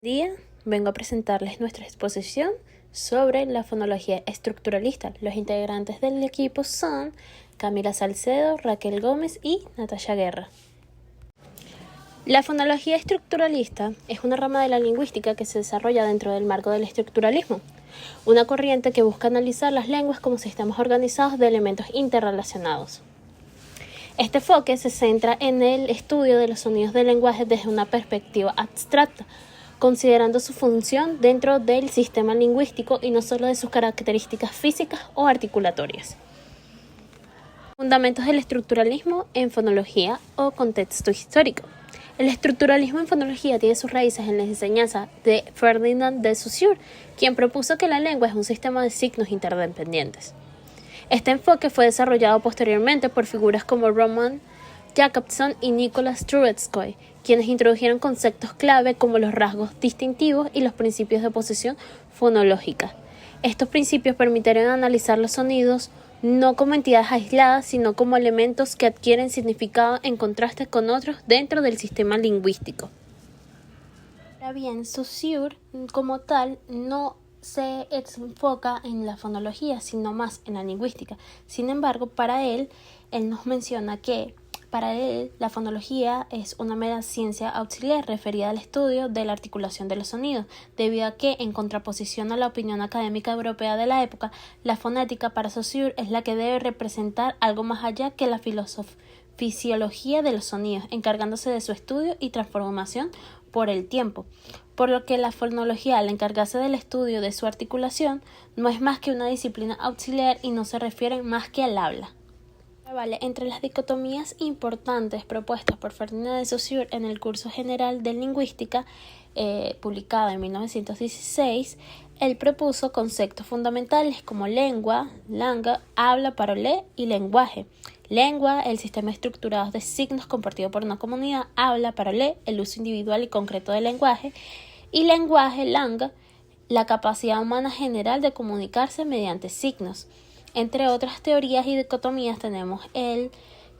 Día vengo a presentarles nuestra exposición sobre la fonología estructuralista. Los integrantes del equipo son Camila Salcedo, Raquel Gómez y Natalia Guerra. La fonología estructuralista es una rama de la lingüística que se desarrolla dentro del marco del estructuralismo, una corriente que busca analizar las lenguas como sistemas organizados de elementos interrelacionados. Este enfoque se centra en el estudio de los sonidos del lenguaje desde una perspectiva abstracta, considerando su función dentro del sistema lingüístico y no solo de sus características físicas o articulatorias. Fundamentos del estructuralismo en fonología o contexto histórico. El estructuralismo en fonología tiene sus raíces en la enseñanza de Ferdinand de Saussure, quien propuso que la lengua es un sistema de signos interdependientes. Este enfoque fue desarrollado posteriormente por figuras como Roman Jakobson y Nicholas Trubetskoy, quienes introdujeron conceptos clave como los rasgos distintivos y los principios de posesión fonológica. Estos principios permitieron analizar los sonidos no como entidades aisladas, sino como elementos que adquieren significado en contraste con otros dentro del sistema lingüístico. Ahora bien, Saussure como tal no se enfoca en la fonología, sino más en la lingüística. Sin embargo, para él nos menciona que para él, la fonología es una mera ciencia auxiliar referida al estudio de la articulación de los sonidos, debido a que, en contraposición a la opinión académica europea de la época, la fonética para Saussure es la que debe representar algo más allá que la fisiología de los sonidos, encargándose de su estudio y transformación por el tiempo, por lo que la fonología, al encargarse del estudio de su articulación, no es más que una disciplina auxiliar y no se refiere más que al habla. Entre las dicotomías importantes propuestas por Ferdinand de Saussure en el curso general de lingüística, publicado en 1916, él propuso conceptos fundamentales como lengua, langue, habla, parole y lenguaje. Lengua, el sistema estructurado de signos compartido por una comunidad; habla, parole, el uso individual y concreto del lenguaje; y lenguaje, langue, la capacidad humana general de comunicarse mediante signos. Entre otras teorías y dicotomías tenemos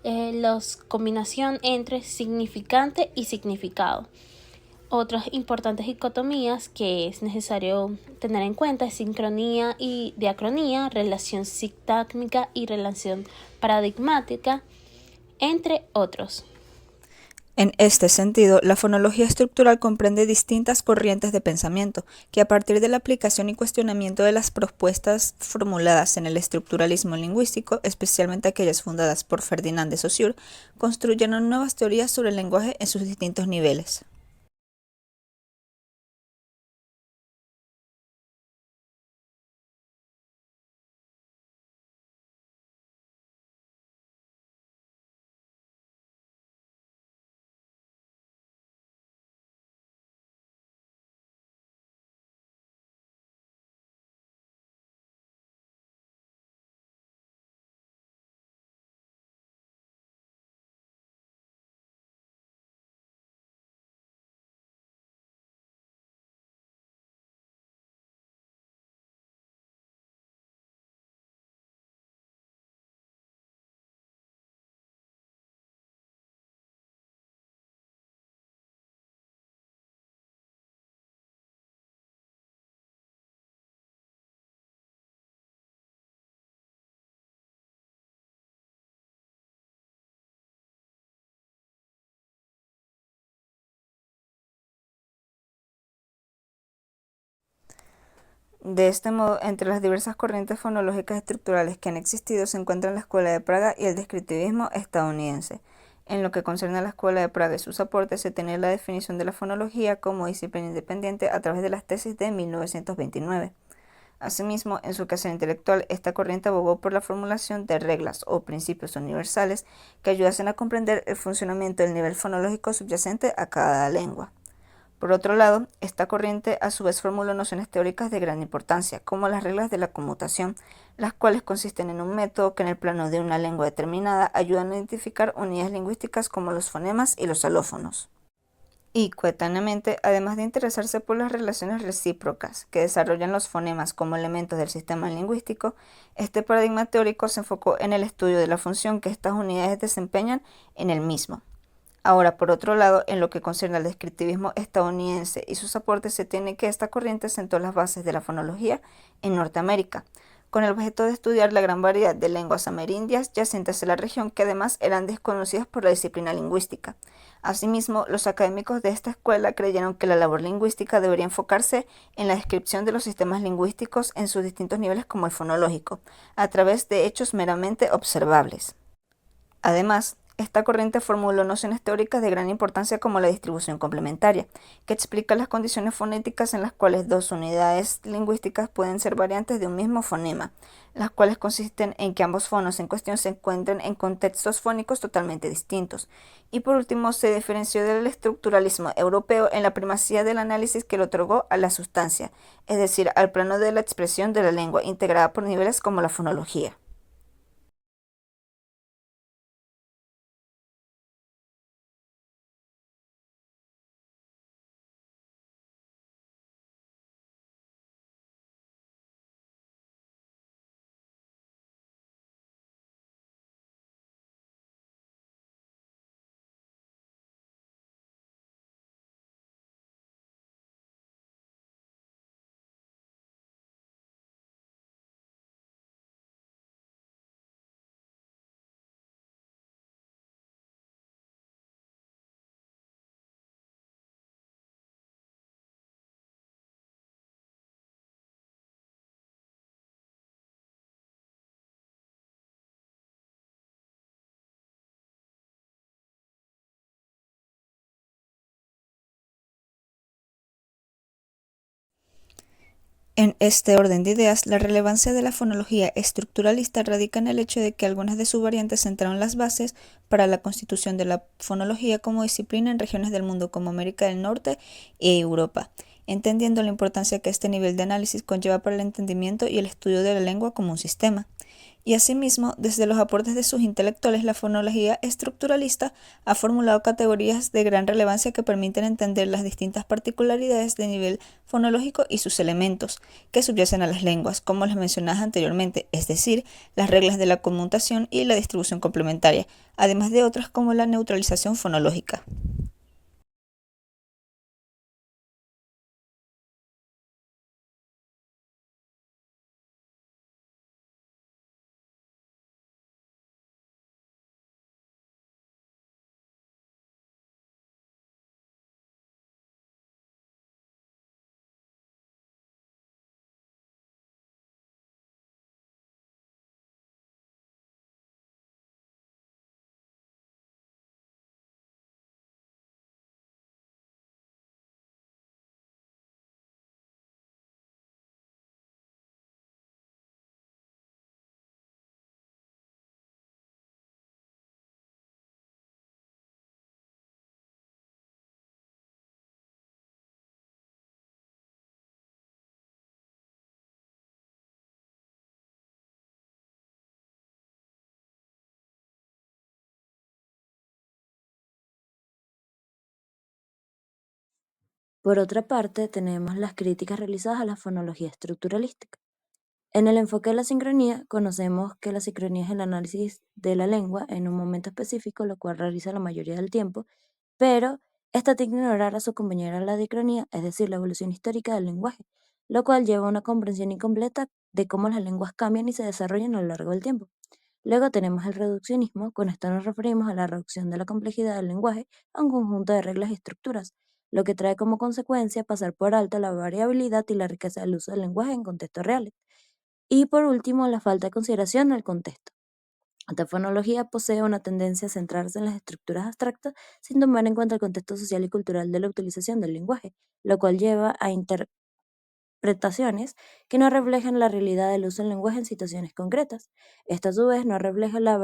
la combinación entre significante y significado. Otras importantes dicotomías que es necesario tener en cuenta es sincronía y diacronía, relación sintagmática y relación paradigmática, entre otros. En este sentido, la fonología estructural comprende distintas corrientes de pensamiento que, a partir de la aplicación y cuestionamiento de las propuestas formuladas en el estructuralismo lingüístico, especialmente aquellas fundadas por Ferdinand de Saussure, construyeron nuevas teorías sobre el lenguaje en sus distintos niveles. De este modo, entre las diversas corrientes fonológicas estructurales que han existido se encuentran la Escuela de Praga y el descriptivismo estadounidense. En lo que concierne a la Escuela de Praga y sus aportes, se tiene la definición de la fonología como disciplina independiente a través de las tesis de 1929. Asimismo, en su quehacer intelectual, esta corriente abogó por la formulación de reglas o principios universales que ayudasen a comprender el funcionamiento del nivel fonológico subyacente a cada lengua. Por otro lado, esta corriente a su vez formuló nociones teóricas de gran importancia, como las reglas de la conmutación, las cuales consisten en un método que en el plano de una lengua determinada ayudan a identificar unidades lingüísticas como los fonemas y los alófonos. Y, coetáneamente, además de interesarse por las relaciones recíprocas que desarrollan los fonemas como elementos del sistema lingüístico, este paradigma teórico se enfocó en el estudio de la función que estas unidades desempeñan en el mismo. Ahora, por otro lado, en lo que concierne al descriptivismo estadounidense y sus aportes, se tiene que esta corriente sentó las bases de la fonología en Norteamérica, con el objeto de estudiar la gran variedad de lenguas amerindias yacentes en la región que además eran desconocidas por la disciplina lingüística. Asimismo, los académicos de esta escuela creyeron que la labor lingüística debería enfocarse en la descripción de los sistemas lingüísticos en sus distintos niveles como el fonológico, a través de hechos meramente observables. Además, esta corriente formuló nociones teóricas de gran importancia como la distribución complementaria, que explica las condiciones fonéticas en las cuales dos unidades lingüísticas pueden ser variantes de un mismo fonema, las cuales consisten en que ambos fonos en cuestión se encuentren en contextos fónicos totalmente distintos. Y por último, se diferenció del estructuralismo europeo en la primacía del análisis que le otorgó a la sustancia, es decir, al plano de la expresión de la lengua, integrada por niveles como la fonología. En este orden de ideas, la relevancia de la fonología estructuralista radica en el hecho de que algunas de sus variantes sentaron las bases para la constitución de la fonología como disciplina en regiones del mundo como América del Norte y Europa, entendiendo la importancia que este nivel de análisis conlleva para el entendimiento y el estudio de la lengua como un sistema. Y asimismo, desde los aportes de sus intelectuales, la fonología estructuralista ha formulado categorías de gran relevancia que permiten entender las distintas particularidades de nivel fonológico y sus elementos que subyacen a las lenguas, como las mencionadas anteriormente, es decir, las reglas de la conmutación y la distribución complementaria, además de otras como la neutralización fonológica. Por otra parte, tenemos las críticas realizadas a la fonología estructuralística. En el enfoque de la sincronía, conocemos que la sincronía es el análisis de la lengua en un momento específico, lo cual realiza la mayoría del tiempo, pero esta tiende a ignorar a su compañera la dicronía, es decir, la evolución histórica del lenguaje, lo cual lleva a una comprensión incompleta de cómo las lenguas cambian y se desarrollan a lo largo del tiempo. Luego tenemos el reduccionismo, con esto nos referimos a la reducción de la complejidad del lenguaje a un conjunto de reglas y estructuras, lo que trae como consecuencia pasar por alto la variabilidad y la riqueza del uso del lenguaje en contextos reales. Y por último, la falta de consideración del contexto. Esta fonología posee una tendencia a centrarse en las estructuras abstractas sin tomar en cuenta el contexto social y cultural de la utilización del lenguaje, lo cual lleva a interpretaciones que no reflejan la realidad del uso del lenguaje en situaciones concretas. Esto a su vez no refleja la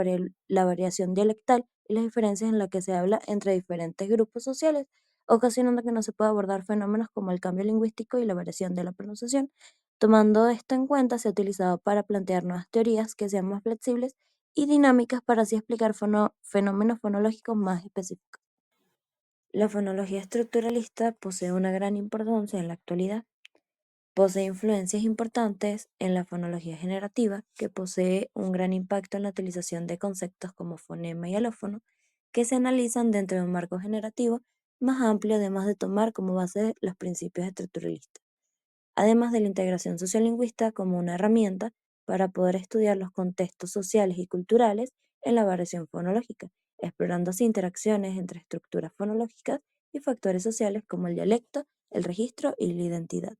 variación dialectal y las diferencias en las que se habla entre diferentes grupos sociales, ocasionando que no se pueda abordar fenómenos como el cambio lingüístico y la variación de la pronunciación. Tomando esto en cuenta, se ha utilizado para plantear nuevas teorías que sean más flexibles y dinámicas para así explicar fenómenos fonológicos más específicos. La fonología estructuralista posee una gran importancia en la actualidad. Posee influencias importantes en la fonología generativa, que posee un gran impacto en la utilización de conceptos como fonema y alófono, que se analizan dentro de un marco generativo más amplio, además de tomar como base los principios estructuralistas, además de la integración sociolingüística como una herramienta para poder estudiar los contextos sociales y culturales en la variación fonológica, explorando así interacciones entre estructuras fonológicas y factores sociales como el dialecto, el registro y la identidad.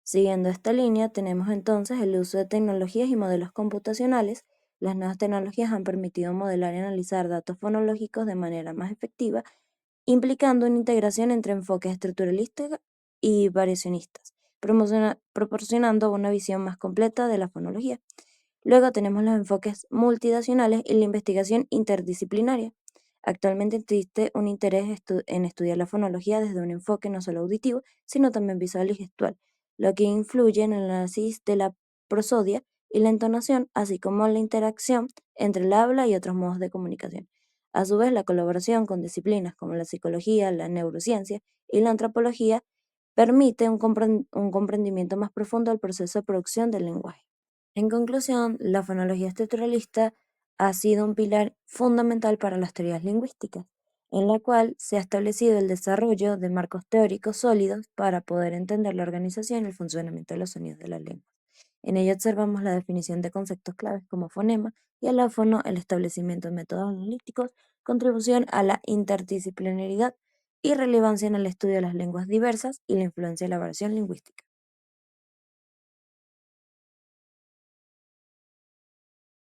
Siguiendo esta línea, tenemos entonces el uso de tecnologías y modelos computacionales. Las nuevas tecnologías han permitido modelar y analizar datos fonológicos de manera más efectiva, implicando una integración entre enfoques estructuralistas y variacionistas, proporcionando una visión más completa de la fonología. Luego tenemos los enfoques multidacionales y la investigación interdisciplinaria. Actualmente existe un interés en estudiar la fonología desde un enfoque no solo auditivo, sino también visual y gestual, lo que influye en el análisis de la prosodia y la entonación, así como la interacción entre el habla y otros modos de comunicación. A su vez, la colaboración con disciplinas como la psicología, la neurociencia y la antropología permite un comprendimiento más profundo del proceso de producción del lenguaje. En conclusión, la fonología estructuralista ha sido un pilar fundamental para las teorías lingüísticas, en la cual se ha establecido el desarrollo de marcos teóricos sólidos para poder entender la organización y el funcionamiento de los sonidos de la lengua. En ello observamos la definición de conceptos claves como fonema y alófono, el establecimiento de métodos analíticos, contribución a la interdisciplinaridad y relevancia en el estudio de las lenguas diversas y la influencia de la variación lingüística.